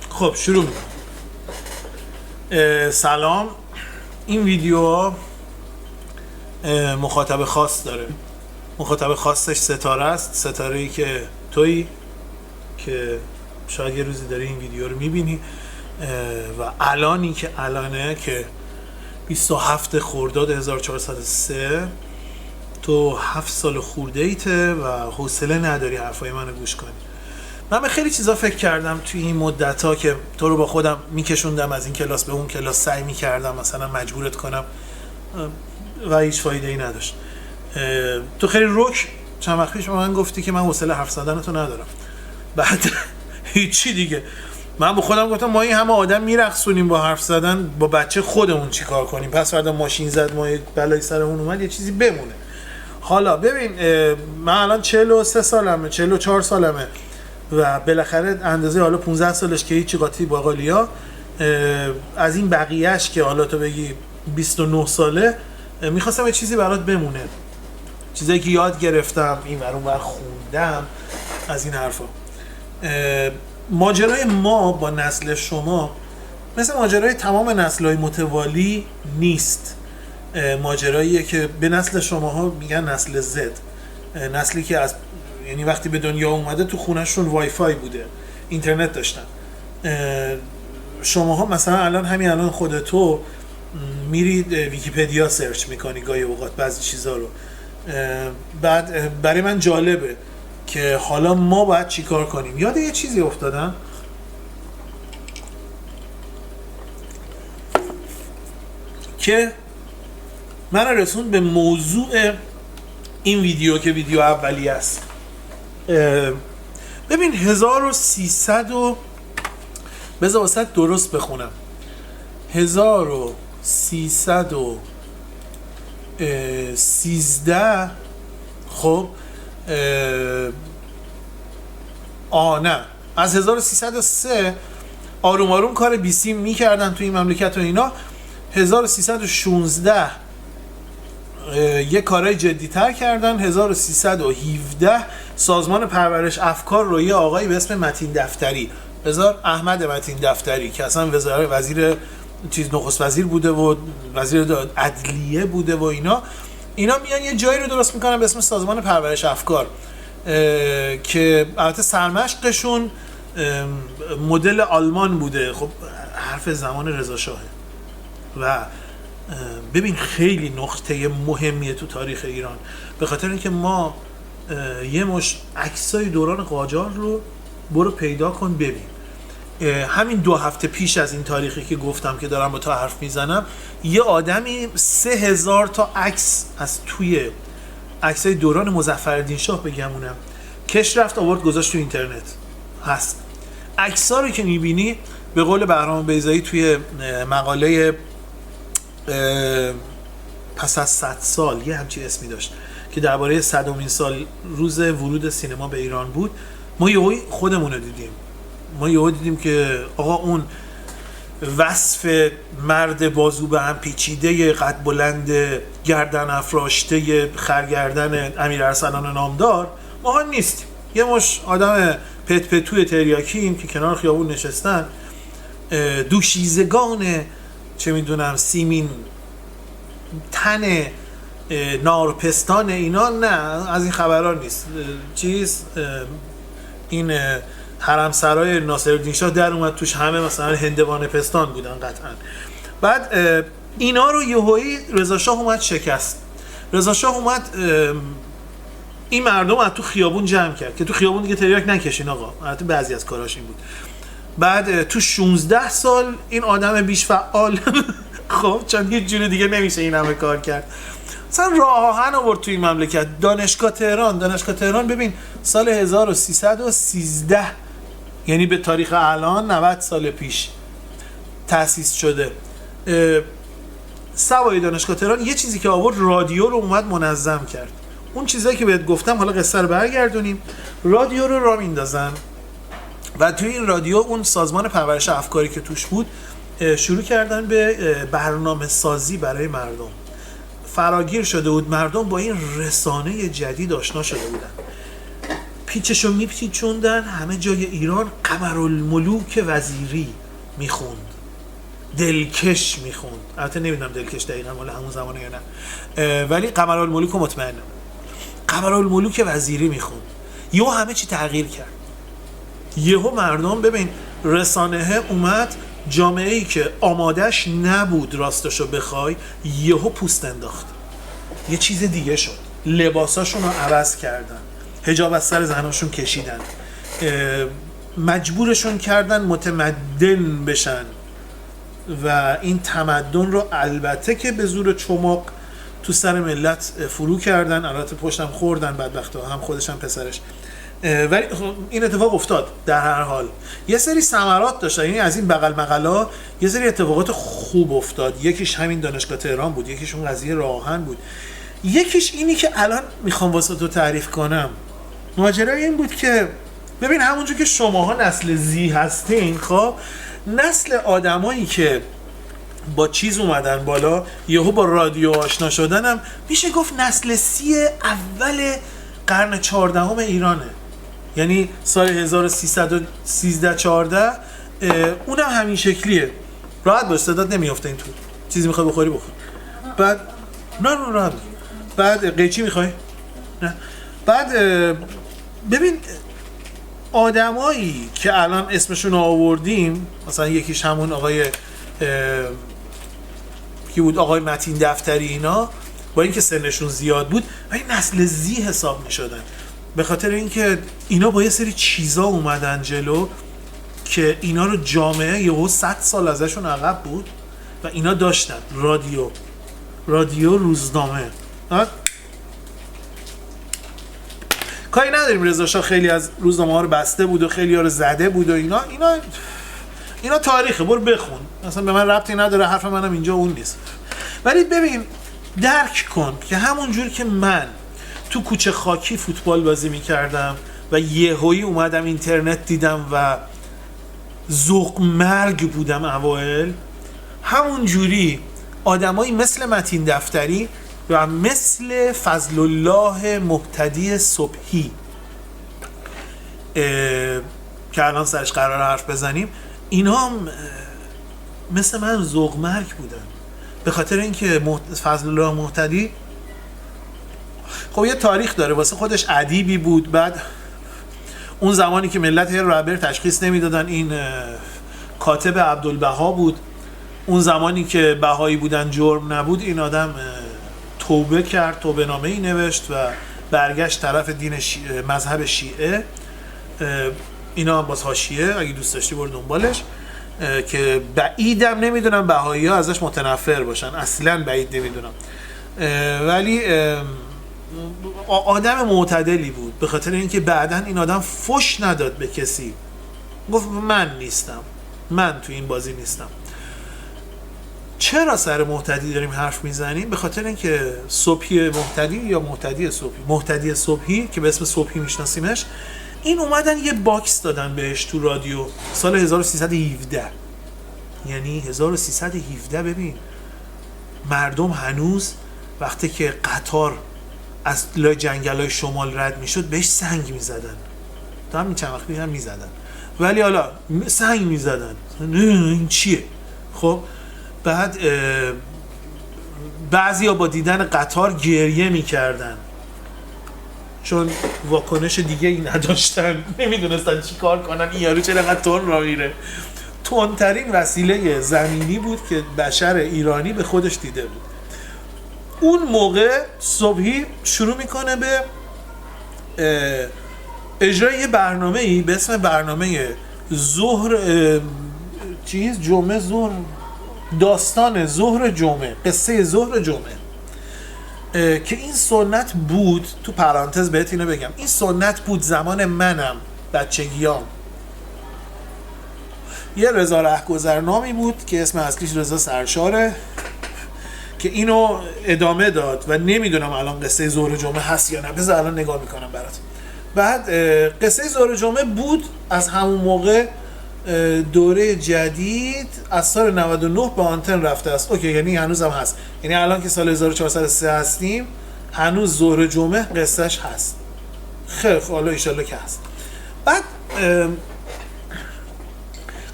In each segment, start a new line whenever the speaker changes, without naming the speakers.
خب شروع میکنم. سلام. این ویدیو مخاطب خاص داره. مخاطب خاصش ستاره است. ستاره‌ای که تویی که شاید یه روزی داری این ویدیو رو میبینی و الانی که الانه که 27 خرداد 1403 تو 7 سال خورده ایته و حوصله نداری حرفای منو گوش کنی. من به خیلی چیزا فکر کردم توی این مدت‌ها که تو رو با خودم میکشوندم از این کلاس به اون کلاس، سعی میکردم مثلا مجبورت کنم و هیچ فایده ای نداشت. تو خیلی رک چند وقت پیش به من گفتی که من حوصله حرف زدن تو ندارم. بعد هیچی دیگه من به خودم گفتم ما این همه آدم میرقصونیم با حرف زدن، با بچه خودمون چیکار کنیم؟ پس فردا ماشین زد ما یک بلای سرمون اومد، یه چیزی بمونه. حالا ببین، من الان 43 سالمه، 44 سالمه و بالاخره اندازه حالا 15 سالش که هیچی قاطی باقالیا، از این بقیهش که حالا تو بگی 29 ساله، میخواستم یه چیزی برات بمونه، چیزایی که یاد گرفتم این ور اون ور خوندم از این حرفا. ماجرای ما با نسل شما مثل ماجرای تمام نسل‌های متوالی نیست. ماجراییه که به نسل شماها میگن نسل زد، نسلی که از یعنی وقتی به دنیا اومده تو خونهشون وای فای بوده، اینترنت داشتن. شماها مثلا الان خودتو میرید ویکی‌پدیا سرچ میکنی گاهی اوقات بعضی چیزا رو. بعد برای من جالبه که حالا ما باید چی کار کنیم. یاد یه چیزی افتادم که من رسوند به موضوع این ویدیو که ویدیو اولی است. ببین 1300 و بذار واسه درست بخونم، 1313 خب نه از 1303 آروم آروم کار بیسی میکردن توی این مملکت و اینا. 1316 یه کارهای جدی تر کردن. 1317 سازمان پرورش افکار رو یه آقایی به اسم متین دفتری، احمد متین دفتری که اصلا وزیر نخست وزیر بوده و وزیر عدلیه بوده و اینا میان یه جایی رو درست میکنن به اسم سازمان پرورش افکار که البته سرمشقشون مدل آلمان بوده. خب حرف زمان رضا شاهه و ببین خیلی نقطه مهمیه تو تاریخ ایران، به خاطر اینکه ما یه مش عکسای دوران قاجار رو برو پیدا کن ببین. همین 2 هفته پیش از این تاریخی که گفتم که دارم با تو حرف میزنم، یه آدمی 3000 تا عکس از توی عکسای دوران مظفرالدین شاه بگمونم کش رفت آورد گذاشت تو اینترنت هست. عکس‌ها رو که میبینی به قول بهرام بیضایی توی مقاله پس از 100 سال یه همچی اسمی داشت که درباره 100مین سال روز ورود سینما به ایران بود، ما یهو خودمون رو دیدیم. ما یهو دیدیم که آقا اون وصف مرد بازو به هم پیچیده قد بلند گردن افراشته خرگردن امیر ارسلان نامدار ما نیستیم. یه مش آدم پت پتوی تریاکیم که کنار خیابون نشستن، دوشیزگان چه میدونم سیمین تن نارپستان اینا، نه از این خبران نیست. این حرمسرای ناصرالدین شاه در اومد توش همه مثلا هندوانه پستان بودن قطعا. بعد اینا رو یهویی رضا شاه اومد شکست. رضا شاه اومد این مردم از تو خیابون جمع کرد که تو خیابون دیگه تریاک نکشین آقا، البته بعضی از کاراش این بود. بعد تو 16 سال این آدم بیش فعال خب چون هیچ جوری دیگه نمیشه این همه کار کرد، مثلا راه آهن آورد تو این مملکت. دانشگاه تهران ببین سال 1313 یعنی به تاریخ الان 90 سال پیش تأسیس شده. سوای دانشگاه تهران یه چیزی که آورد رادیو رو اومد منظم کرد. اون چیزایی که بهت گفتم، حالا قصه رو برگردونیم، رادیو رو راه میندازن و توی این رادیو اون سازمان پرورش افکاری که توش بود شروع کردن به برنامه سازی برای مردم. فراگیر شده بود مردم با این رسانه جدید آشنا شده بودن. پیچشو میپیچوندن همه جای ایران. قمرالملوک وزیری میخوند، دلکش میخوند. البته نمیدونم دلکش دقیقا مال همون زمانه یا نه، ولی قمرالملوک مطمئنم. قمرالملوک وزیری میخوند. یهو همه چی تغییر کرد. یهو مردم، ببین رسانه اومد، جامعه ای که آمادش نبود راستشو بخوای یهو پوست انداخت، یه چیز دیگه شد. لباساشون رو عوض کردن، حجاب از سر زناشون کشیدن، مجبورشون کردن متمدن بشن و این تمدن رو البته که به زور چماق تو سر ملت فرو کردن. البته پشتم خوردن بدبختا، هم خودش هم پسرش. ولی این اتفاق افتاد. در هر حال یه سری ثمرات داشت، یعنی از این بغل مغلا یه سری اتفاقات خوب افتاد. یکیش همین دانشگاه تهران بود، یکیش اون قضیه راه آهن بود، یکیش اینی که الان میخوام واسه تو تعریف کنم. ماجرای این بود که ببین همونجور که شماها نسل زی هستین، خب نسل آدمایی که با چیز اومدن بالا، یهو با رادیو آشنا شدنم، میشه گفت نسل سی اول قرن 14 ایرانه. یعنی سال 1313 14 اونم همین شکلیه. راحت باش، صدات نمیافته این تو. چیزی میخوای بخوری بخور. بعد نه راحت. بعد قیچی میخوای؟ نه. بعد ببین آدمایی که الان اسمشون آوردیم، مثلا یکیش همون آقای کی بود، آقای متین دفتری، اینا با اینکه سنشون زیاد بود ولی نسل زی حساب میشدن، به خاطر اینکه اینا با یه سری چیزا اومدن جلو که اینا رو جامعه یهو 100 سال ازشون عقب بود و اینا داشتن. رادیو، روزنامه. کاری نداریم رضا شاه خیلی از روزنامه ها رو بسته بود و خیلی ها رو زده بود و اینا تاریخه، برو بخون، مثلا به من ربطی نداره، حرف منم اینجا اون نیست. ولی ببین درک کن که همون جور که من تو کوچه خاکی فوتبال بازی میکردم و یهویی اومدم اینترنت دیدم و ذوق مرگ بودم اوائل، همون جوری آدمایی مثل متین دفتری و مثل فضل الله مهتدی صبحی که الان سرش قرار حرف بزنیم، اینا هم مثل من ذوق مرگ بودن، به خاطر اینکه فضل الله مهتدی خب یه تاریخ داره، واسه خودش ادیبی بود. بعد اون زمانی که ملت رابر تشخیص نمیدادن این کاتب عبدالبها بود، اون زمانی که بهایی بودن جرم نبود، این آدم توبه کرد، توبه نامه ای نوشت و برگشت طرف دین مذهب شیعه. اینا هم باز حاشیه، اگه دوست داشتی برو دنبالش، که بعیدم نمیدونم بهایی ها ازش متنفر باشن، اصلا بعید نمیدونم، ولی آدم معتدلی بود، به خاطر اینکه بعدن این آدم فش نداد به کسی، گفت من نیستم، من تو این بازی نیستم. چرا سر مهتدی داریم حرف میزنیم؟ به خاطر اینکه صبحی مهتدی یا مهتدی صبحی که به اسم صبحی میشناسیمش، این اومدن یه باکس دادن بهش تو رادیو سال 1317. یعنی 1317 ببین مردم هنوز وقتی که قطار از لای جنگل‌های شمال رد میشد بهش سنگ میزدن، تا همین چند وقت هم میزدن، ولی حالا سنگ میزدن، این چیه؟ خب بعد بعضیا با دیدن قطار گریه میکردن چون واکنش دیگه ای نداشتن، نمیدونستن چی کار کنن، این یارو چرا تون راه میره. تندترین وسیله زمینی بود که بشر ایرانی به خودش دیده بود. اون موقع صبحی شروع میکنه به اجرای یه برنامه‌ای به اسم برنامه ظهر جمعه ظهر، داستان ظهر جمعه، قصه ظهر جمعه، که این سنت بود، تو پرانتز بهت اینو بگم، این سنت بود زمان منم بچگیام. یه رضا رهگذرنامی بود که اسم اصلیش رضا سرشاره که اینو ادامه داد و نمیدونم الان قصه ظهر جمعه هست یا نه، بذار الان نگاه میکنم برات. بعد قصه ظهر جمعه بود از همون موقع، دوره جدید از سال 99 به آنتن رفته است. اوکی، یعنی هنوز هم هست، یعنی الان که سال 1403 هستیم هنوز ظهر جمعه قصهش هست. خیلی حالا ایشالله که هست. بعد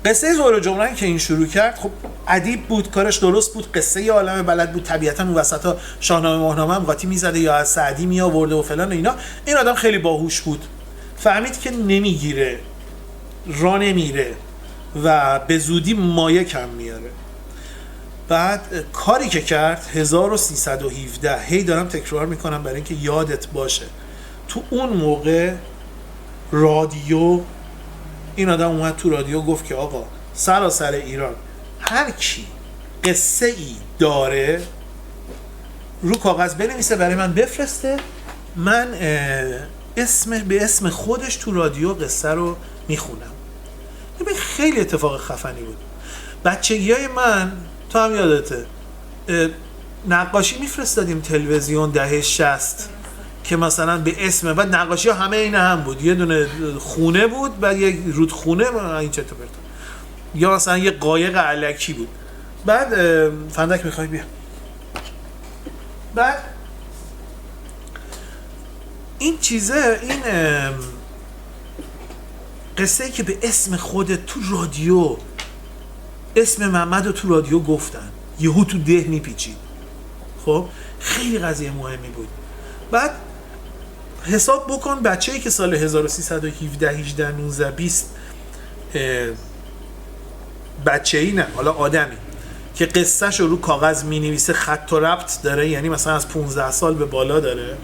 قصه زهره جمران که این شروع کرد، خب ادیب بود، کارش درست بود، قصه ی عالم بلد بود، طبیعتا اون وسطا شاهنامه ماهنامه هم قاطی میزده یا از سعدی می آورده و فلان و اینا. این آدم خیلی باهوش بود، فهمید که نمیگیره، راه نمیره و به زودی مایه کم میاره. بعد کاری که کرد 1317، هی دارم تکرار میکنم برای اینکه یادت باشه، تو اون موقع رادیو، این آدم اومد تو رادیو گفت که آقا سراسر ایران هر کی قصه ای داره رو کاغذ بنویسه برای من بفرسته، من به اسم خودش تو رادیو قصه رو میخونم. این خیلی اتفاق خفنی بود. بچگیای من، تو هم یادته، نقاشی میفرستادیم تلویزیون دهه 60 که مثلا به اسم، بعد نقاشی ها همه این هم بود، یه دونه خونه بود، بعد یک رودخونه این چه تو برد، یا مثلا یه قایق علکی بود. بعد فندک میخوای بیا. بعد این چیزه، این قصه ای که به اسم خودت تو رادیو، اسم محمد رو تو رادیو گفتن، یهو تو ده میپیچید، خب خیلی قضیه مهمی بود. بعد حساب بکن بچه‌ای که سال 1317 18 19 20 بچه‌ای نه، حالا آدمی که قصه‌شو رو کاغذ می‌نویسه، خط و ربط داره، یعنی مثلا از 15 سال به بالا داره،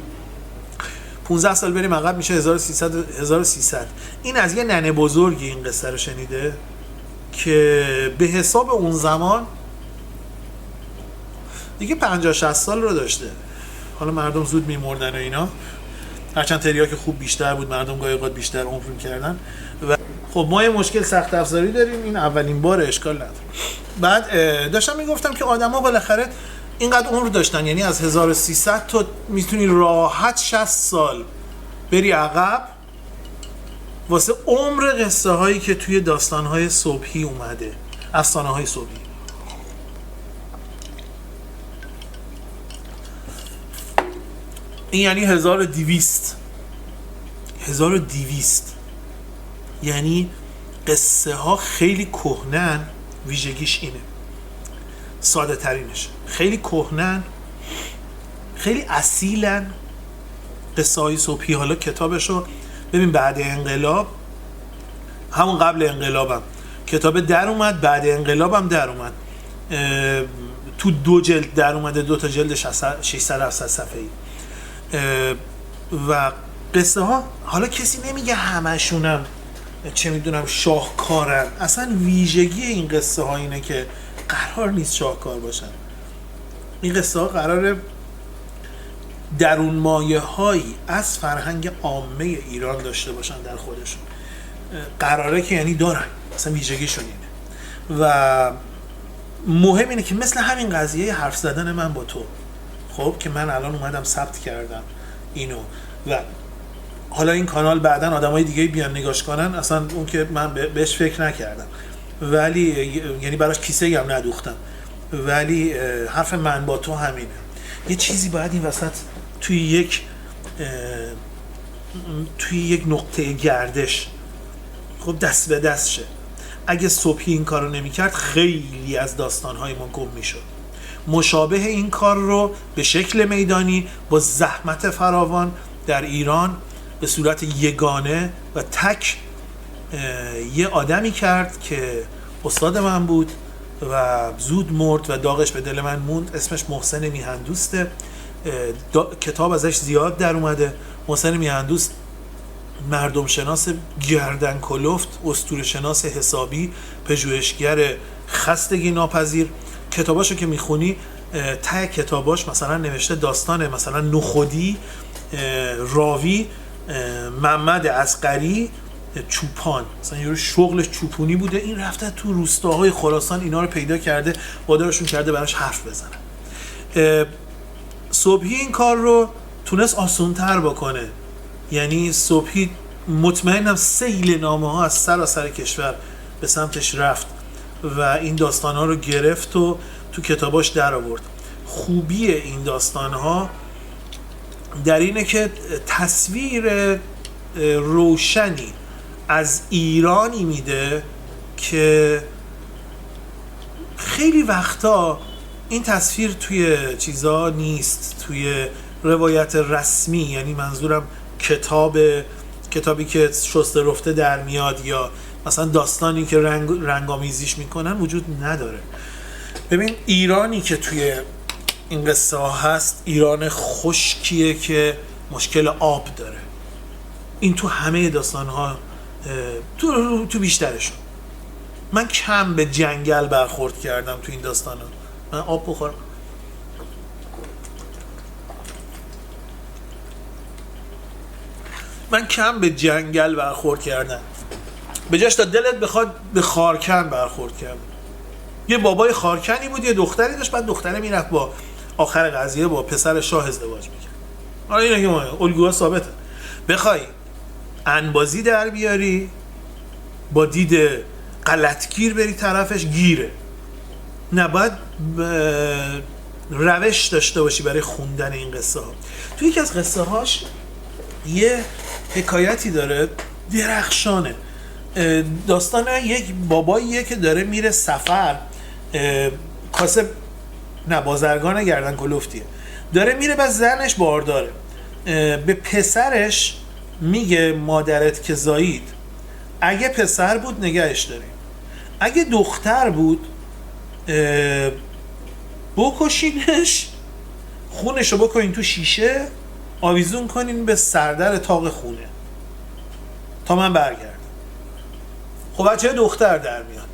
15 سال بریم عقب میشه 1300. این از یه ننه بزرگی این قصه رو شنیده که به حساب اون زمان دیگه 50 60 سال رو داشته. حالا مردم زود میمردن و اینا، هرچند تریاک خوب بیشتر بود، مردم گاهی اوقات بیشتر عمر می‌کردن. و خب ما یه مشکل سخت افزاری داریم، این اولین بار، اشکال نداره. بعد داشتم میگفتم که آدما بالاخره اینقدر عمر داشتن، یعنی از 1300 تو میتونی راحت 60 سال بری عقب واسه عمر قصه هایی که توی داستان های صبحی اومده، افسانه های صبحی. این یعنی 1200 یعنی قصه ها خیلی کهنن. ویژگیش اینه، ساده ترینش، خیلی کهنن، خیلی اصیلن قصه های صبحی. حالا کتابشو ببین، بعد انقلاب، همون قبل انقلابم کتاب در اومد، بعد انقلابم در اومد، تو 2 جلد در اومده، 2 تا جلد 600 صفحه‌ای. و قصه ها، حالا کسی نمیگه همشونم چه میدونم شاهکارن، اصلا ویژگی این قصه ها اینه که قرار نیست شاهکار باشن. این قصه ها قراره درون مایه هایی از فرهنگ عامه ایران داشته باشن در خودشون. قراره که یعنی دارن، اصلا ویژگیشون اینه. و مهم اینه که مثل همین قضیه حرف زدن من با تو، خب که من الان اومدم ثبت کردم اینو و حالا این کانال بعداً آدمای دیگه بیان نگاش کنن، اصلا اون که من بهش فکر نکردم، ولی یعنی براش کیسه‌ای هم ندوختم، ولی حرف من با تو همینه. یه چیزی باید این وسط توی یک نقطه گردش خب دست به دست شه. اگه صبحی این کارو نمی‌کرد خیلی از داستان‌های ما گم می‌شد. مشابه این کار رو به شکل میدانی با زحمت فراوان در ایران به صورت یگانه و تک یه آدمی کرد که استاد من بود و زود مرد و داغش به دل من موند. اسمش محسن میهندوسته. کتاب ازش زیاد در اومده. محسن میهندوست مردم شناس گردن کلفت، اسطوره شناس حسابی، پژوهشگر خستگی ناپذیر. کتاباشو که میخونی ته کتاباش مثلا نوشته داستان مثلا نخودی، راوی محمد اصغری چوپان، مثلا یه شغلش چوپونی بوده، این رفته تو روستاهای خراسان اینا رو پیدا کرده، وادارشون کرده براش حرف بزنن. صبحی این کار رو تونست آسان‌تر بکنه، یعنی صبحی مطمئنم سیل نامه ها از سراسر کشور به سمتش رفت و این داستان ها رو گرفت و تو کتاباش در آورد. خوبی این داستان ها در اینه که تصویر روشنی از ایرانی میده که خیلی وقتا این تصویر توی چیزا نیست، توی روایت رسمی، یعنی منظورم کتابی که شسته رفته در میاد یا مثلا داستانی که رنگامیزیش میکنن وجود نداره. ببین ایرانی که توی این قصه ها هست ایران خشکیه که مشکل آب داره. این تو همه داستان ها، تو بیشترشون. من کم به جنگل برخورد کردم تو این داستان ها. من آب بخورم. من کم به جنگل برخورد کردم، به جاش تا دلت بخواد به خارکن برخورد کردم. یه بابای خارکنی بود، یه دختری داشت، بعد دختره میرفت با آخر قضیه با پسر شاه ازدواج میکرد. حالا اینا که الگوها ثابته. بخوای انبازی در بیاری با دید غلطگیر بری طرفش، گیره. نه، باید روش داشته باشی برای خوندن این قصه ها. توی یکی از قصه هاش یه حکایتی داره درخشانه. داستان یک باباییه که داره میره سفر، کاسب نه بازرگان گردن کلفتیه، داره میره بعد زنش بارداره. به پسرش میگه مادرت که زایید اگه پسر بود نگهش داریم، اگه دختر بود بکشینش، خونشو بکنین تو شیشه آویزون کنین به سردر تاق خونه تا من برگردم. خب بچه دختر در میاد.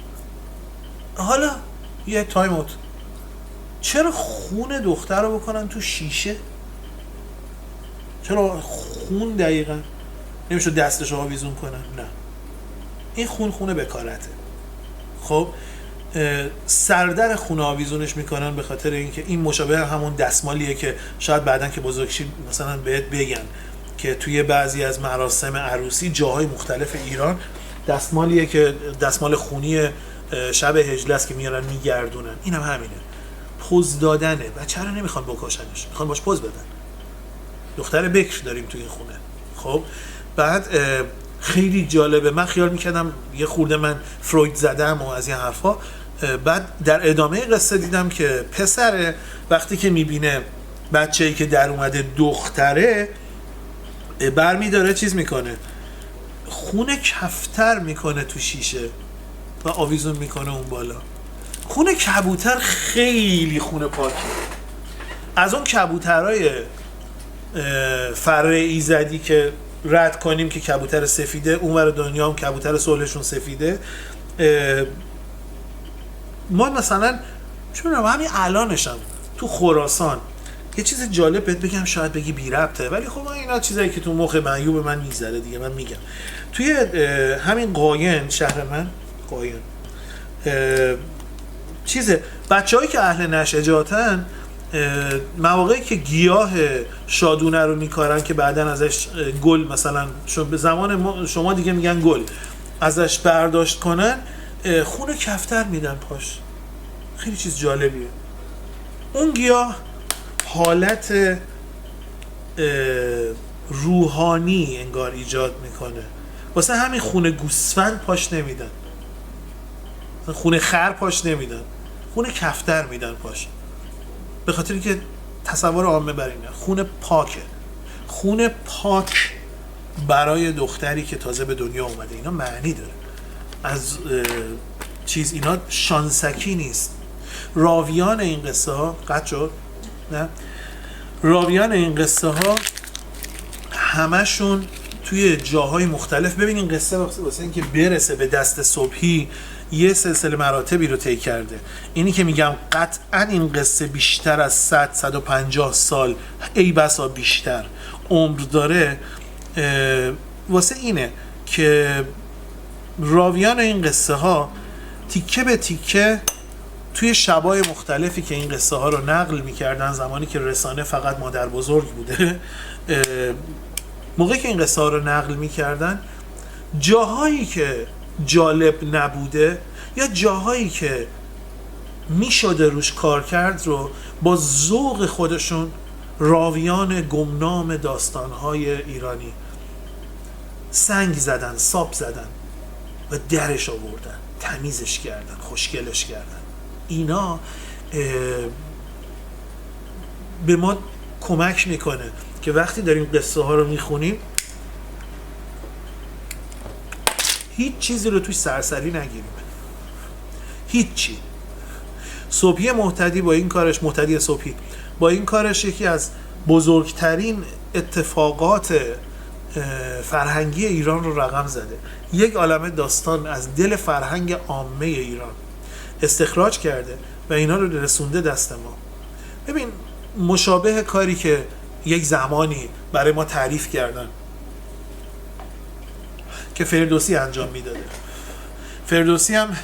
حالا یه تایم اوت، چرا خون دختر رو بکنن تو شیشه؟ چرا خون دقیقا نمیشه دستش رو آویزون کنن؟ نه، این خونه بکارته. خب سردر خونه آویزونش میکنن به خاطر اینکه این مشابه همون دستمالیه که شاید بعدن که بزرگ شید مثلا بهت بگن که توی بعضی از مراسم عروسی جاهای مختلف ایران دستمالیه که دستمال خونی شب هجله است که میارن میگردونن. اینم همینه، پوز دادنه. بچه رو نمیخوان بکشنش، میخوان باش پوز بدن. دختر بکر داریم تو این خونه. خب بعد خیلی جالبه، من خیال میکردم یه خورده من فروید زدم و از این حرفا. بعد در ادامه قصه دیدم که پسر وقتی که میبینه بچه‌ای که در اومده دختره، برمیداره چیز میکنه، خون کفتر میکنه تو شیشه و آویزون میکنه اون بالا. خون کبوتر خیلی خون پاکه، از اون کبوترهای فره ایزدی که رد کنیم که کبوتر سفیده، اونور دنیا هم کبوتر صلحشون سفیده. ما مثلا چون همین الانشم تو خراسان یه چیز جالب بهت بگم، شاید بگی بی ربطه، ولی خب اینا چیزایی که تو مخ معیوب من میذاره دیگه، من میگم. توی همین قاین، شهر من قاین، چیزه بچه‌هایی که اهل نشجاتن، مواقعی که گیاه شادونه رو میکارن که بعدن ازش گل، مثلا به زمان شما دیگه میگن گل، ازش برداشت کنن، خون کفتر میدن پاش. خیلی چیز جالبیه. اون گیاه حالت روحانی انگار ایجاد میکنه، واسه همین خون گوسفند پاش نمیدن، خون خر پاش نمیدن، خون کفتر میدن پاش، به خاطر اینکه تصور عامه بر اینه خون پاکه. خون پاک برای دختری که تازه به دنیا اومده اینا معنی داره. از چیز اینا شانسکی نیست. راویان این قصه ها قطع شد؟ نه، راویان این قصه ها همشون توی جاهای مختلف، ببین این قصه واسه اینکه برسه به دست صبحی یه سلسله مراتبی رو طی کرده. اینی که میگم قطعا این قصه بیشتر از 100-150 سال، ای بسا بیشتر عمر داره، واسه اینه که راویان این قصه ها تیکه به تیکه توی شبای مختلفی که این قصه ها رو نقل میکردن، زمانی که رسانه فقط مادر بزرگ بوده، موقعی که این قصه ها رو نقل میکردن، جاهایی که جالب نبوده یا جاهایی که میشده روش کار کرد رو با ذوق خودشون راویان گمنام داستانهای ایرانی سنگ زدن، ساب زدن و درش آوردن، تمیزش کردن، خوشگلش کردن. اینا به ما کمک میکنه که وقتی داریم قصه ها رو میخونیم هیچ چیزی رو توش سرسری نگیریم، هیچی. صبحی مهتدی با این کارش، مهتدی صبحی با این کارش یکی از بزرگترین اتفاقات فرهنگی ایران رو رقم زده. یک عالمه داستان از دل فرهنگ عامه ایران استخراج کرده و اینا رو رسونده دست ما. ببین مشابه کاری که یک زمانی برای ما تعریف کردن که فردوسی انجام میداده. فردوسی هم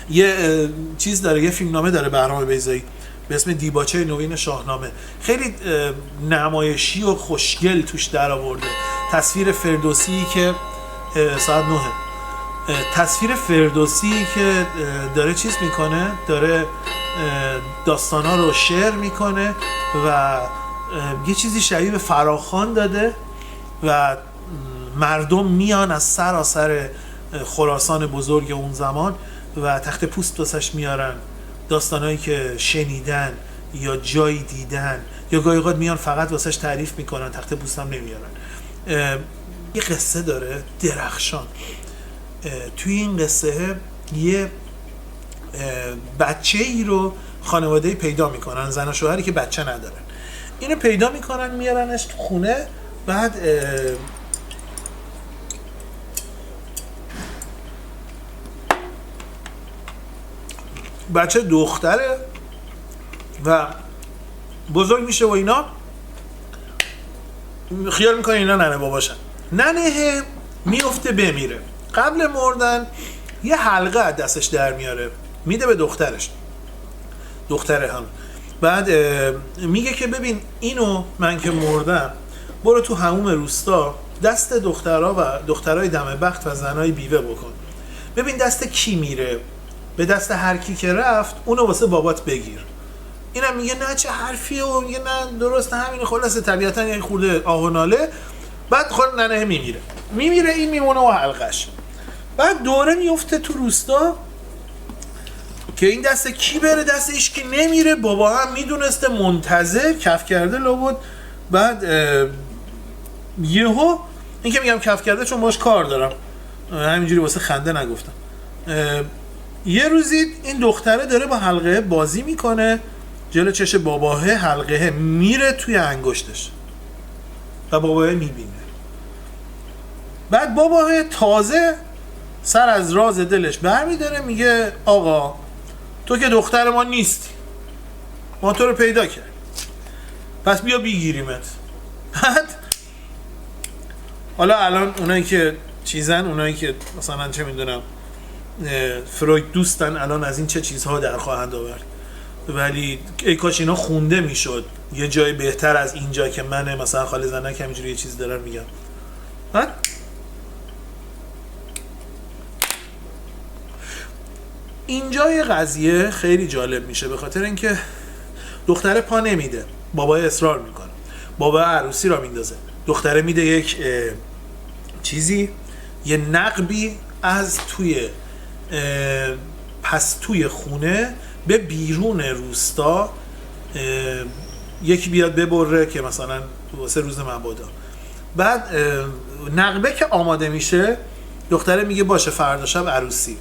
یه چیز داره، یه فیلمنامه داره بهرام بیضایی به اسم دیباچه نوین شاهنامه، خیلی نمایشی و خوشگل توش در آورده. تصویر فردوسی که ساعت 9، تصویر فردوسی که داره چیز میکنه، داره داستانا رو شعر میکنه و یه چیزی شبیه به فراخوان داده و مردم میان از سراسر خراسان بزرگ اون زمان و تخت پوست واسش میارن، داستانایی که شنیدن یا جایی دیدن یا گاهی اوقات میان فقط واسش تعریف میکنن، تخت پوست هم نمیارن. یه قصه داره درخشان. توی این قصه یه بچه ای رو خانواده پیدا میکنن، زن و شوهری که بچه ندارن، اینو پیدا میکنن میارنش تو خونه. بعد بچه دختره و بزرگ میشه و اینا خیال میکنه اینا ننه باباشن. ننه میفته بمیره، قبل مردن یه حلقه از دستش در میاره میده به دخترش، دختره هم. بعد میگه که ببین اینو من که مردم برو تو حموم روستا دست دخترها و دخترای دم بخت و زنای بیوه بکن، ببین دست کی میره، به دست هر کی که رفت اونو واسه بابات بگیر. اینم میگه نه چه حرفیه و میگه نه درسته همینه. خلاصه طبیعتا یه خورده آه و ناله. بعد خود ننه میمیره این میمونه و حلقش. بعد دوره میفته تو روستا که این دست کی بره، دست ایش که نمیره. بابا هم میدونسته، منتظر کف کرده لابد. بعد یهو این که میگم کف کرده چون باش کار دارم، همینجوری واسه خنده نگفتم. یه روزی این دختره داره با حلقه بازی میکنه جلو چش باباه، حلقه میره توی انگشتش و باباه میبینه. بعد باباه تازه سر از راز دلش برمیداره، میگه آقا تو که دختر ما نیستی، ما تو رو پیدا کرد، پس بیا بگیریمت. بعد حالا الان اونایی که چیزن، اونایی که مثلا چه میدونم فروید دوستن، الان از این چه چیزها در خواهند آورد. ولی ای کاش اینا خونده میشد یه جای بهتر از اینجا که من مثلا خاله زنک همینجوری یه چیز دارم میگم. بعد اینجای قضیه خیلی جالب میشه به خاطر اینکه دختره پا نمیده، بابا اصرار میکنه، بابا عروسی را میندازه، دختره میده یک چیزی، یه نقبی از توی پس توی خونه به بیرون روستا یکی بیاد ببره که مثلا واسه روز مبادا. بعد نقبه که آماده میشه دختره میگه باشه فردا شب عروسی.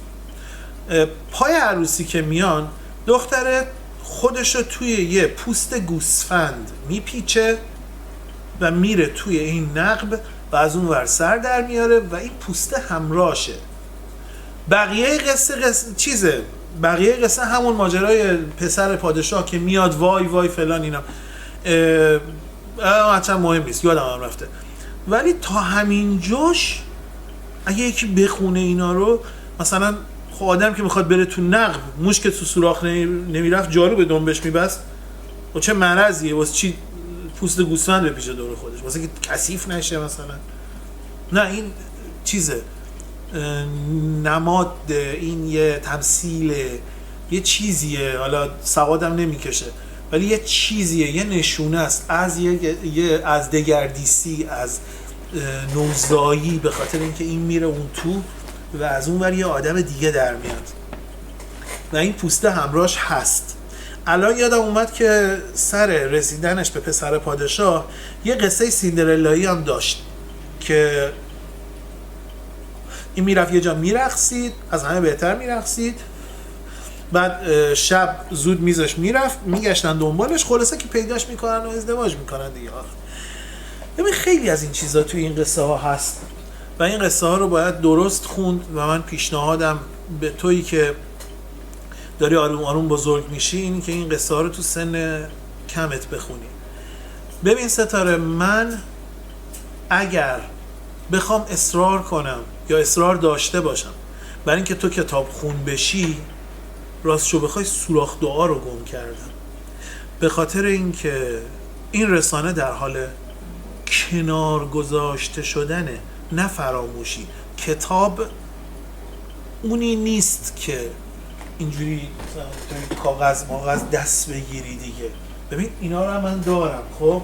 پای عروسی که میان دختره خودشو توی یه پوست گوسفند میپیچه و میره توی این نقب و از اون ور سر در میاره و این پوسته همراهشه. بقیه قصه همون ماجرای پسر پادشاه که میاد وای وای فلان اینا اصلا مهم نیست، یادم هم رفته. ولی تا همین جاش اگه یکی بخونه اینا رو، مثلا خب آدم که میخواد بره تو نقب، موش که تو سوراخ نمیرفت جارو به دنبش میبست و چه مرضیه، واسه چی پوست گوسفند بپیچه دور خودش؟ واسه که کثیف نشه مثلا؟ نه این چیزه، نماد، این یه تمثیل، یه چیزیه، حالا سوادم نمیکشه ولی یه چیزیه، یه نشونه است از یه از دگردیسی، از نوزایی، به خاطر اینکه این میره اون تو و از اون ور یه آدم دیگه در میاد و این پوسته همراهش هست. الان یادم اومد که سر رسیدنش به پسر پادشاه یه قصه سیندرلایی هم داشت که این میرفت یه جا میرقصید، از همه بهتر میرقصید، بعد شب زود میزش میرفت، میگشتن دنبالش، خلاصه که پیداش میکنن و ازدواج میکنن دیگه. ببین خیلی از این چیزا توی این قصه ها هست و این قصه ها رو باید درست خوند و من پیشنهادم به تویی که داری آروم آروم بزرگ میشی این که این قصه ها رو تو سن کمت بخونی. ببین ستاره، من اگر بخوام اصرار کنم یا اصرار داشته باشم برای اینکه تو کتاب خون بشی، راستشو بخوای سوراخ دعا رو گم کردم، به خاطر اینکه این رسانه در حال کنار گذاشته شدنه، نه فراموشی. کتاب اونی نیست که اینجوری کاغذ دست بگیری دیگه. ببین اینا رو من دارم، خب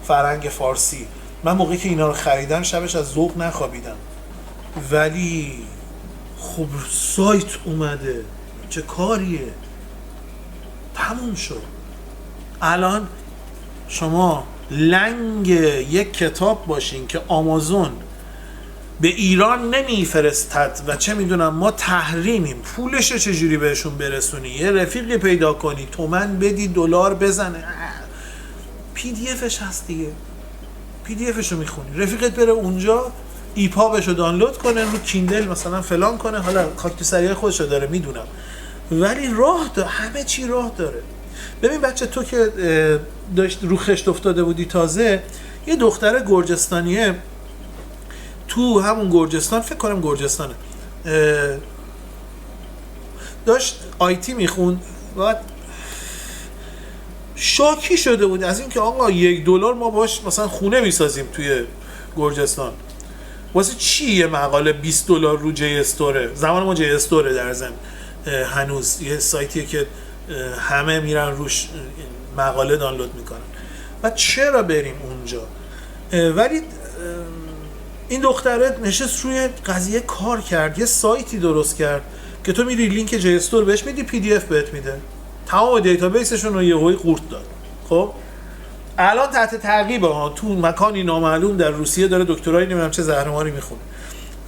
فرهنگ فارسی، من موقعی که اینا رو خریدم شبش از ذوق نخوابیدم، ولی خب سایت اومده، چه کاریه، تموم شد. الان شما لنگ یک کتاب باشین که آمازون به ایران نمیفرستد و چه میدونم ما تحریمیم، پولش رو چجوری بهشون برسونی، یه رفیقی پیدا کنی، تومن بدی دلار بزنه، پی دی افش هست دیگه، پی دی افش رو میخونی، رفیقت بره اونجا ایپابش رو دانلود کنه، رو کیندل مثلا فلان کنه، حالا خاک تو سریع خودش رو داره میدونم، ولی راه داره، همه چی راه داره. ببین بچه، تو که داشت رو خشت افتاده بودی تازه، یه دختر گرجستانیه تو همون گرجستان، فکر کنم گرجستانه، داشت آیتی میخوند و شاکی شده بود از اینکه آقا $1 ما باش مثلا خونه میسازیم توی گرجستان. واسه چی یه مقاله $20 رو جی استوره؟ زمان ما جی استوره در ضمن هنوز یه سایتیه که همه میرن روش مقاله دانلود میکنن و چرا بریم اونجا؟ ولی این دختره نشست روی قضیه کار کرد، یه سایتی درست کرد که تو میری لینک جی استور بهش میدی، پی دی اف بهت میده، تمام دیتابیسشون رو یهویی قورت داد. خب الان تحت تعقیبه ها، تو مکانی نامعلوم در روسیه داره دکترایی نمیدونم چه زهرماری میخونه،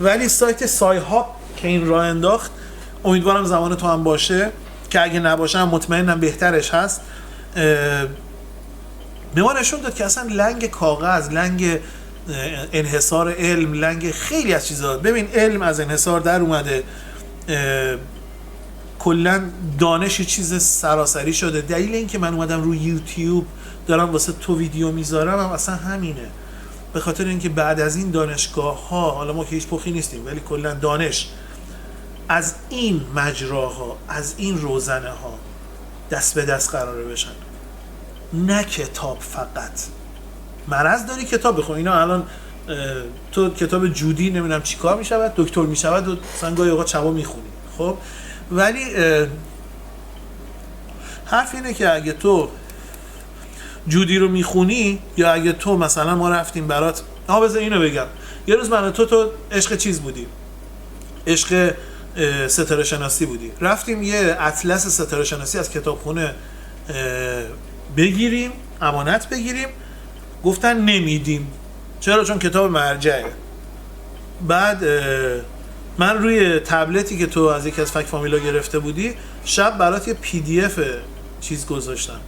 ولی سایت سای هاب که این راه انداخت، امیدوارم زمان تو هم باشه، که اگه نباشه هم مطمئنم بهترش هست، به ما نشون داد که اصلا لنگ کاغذ، لنگ انحصار علم، لنگ خیلی از چیزا، ببین علم از انحصار در اومده، کلا دانش چیز سراسری شده. دلیل این که من اومدم روی یوتیوب دارم واسه تو ویدیو میذارم هم اصلا همینه، به خاطر اینکه بعد از این دانشگاه ها، حالا ما که هیچ پخی نیستیم ولی کلا دانش از این مجراها، از این روزنه ها دست به دست قراره بشن، نه کتاب فقط. مرض داری کتاب بخون. اینا الان تو کتاب جودی نمیدونم چیکار میشود، دکتر میشود و مثلا گاهی اوقات شبا میخونی، خب ولی حرف اینه که اگه تو جودی رو میخونی، یا اگه تو مثلا ما رفتیم برات، بذار اینو بگم، یه روز من تو عشق چیز بودی، عشق ستاره شناسی بودی، رفتیم یه اطلس ستاره شناسی از کتابخونه بگیریم، امانت بگیریم، گفتن نمیدیم. چرا؟ چون کتاب مرجعه. بعد من روی تبلتی که تو از یکی از فک فامیلا گرفته بودی، شب برات یه پی دی اف چیز گذاشتم،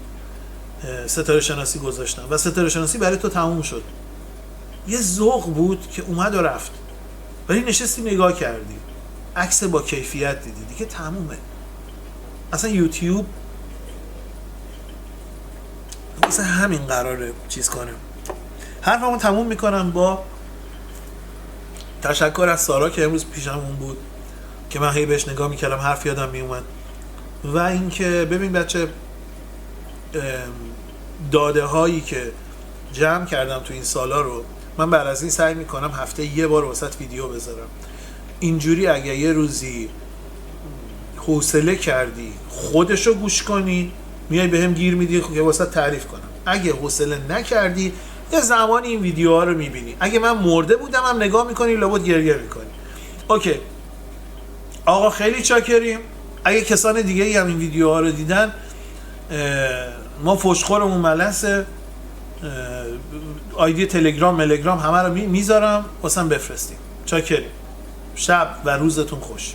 ستاره شناسی گذاشتم و ستاره شناسی برای تو تموم شد. یه ذوق بود که اومد و رفت، ولی نشستی نگاه کردی، عکس با کیفیت دیدی، دیگه تمومه. اصلا یوتیوب مثلا همین قراره چیز کنه. حرفمو تموم میکنم با تشکر از سارا که امروز پیشمون بود، که من هی بهش نگاه میکردم، حرف یادم میومد. و اینکه ببین بچه، داده هایی که جمع کردم تو این سالا رو من بعد از این سعی میکنم هفته یه بار واسط ویدیو بذارم. اینجوری اگه یه روزی حوصله کردی خودشو گوش کنی، میای بهم گیر میدی که واسط تعریف کنم. اگه حوصله نکردی یه زمانی این ویدیوها رو میبینی. اگه من مرده بودم هم نگاه میکنی، لابد گریه میکنی. اوکی آقا خیلی چاکریم. اگه کسان دیگه ای هم این ویدیوها رو دیدن، ما فوشخورمون ملسه، آیدی تلگرام ملگرام همه رو میذارم واسم بفرستیم. چاکریم. شب و روزتون خوش.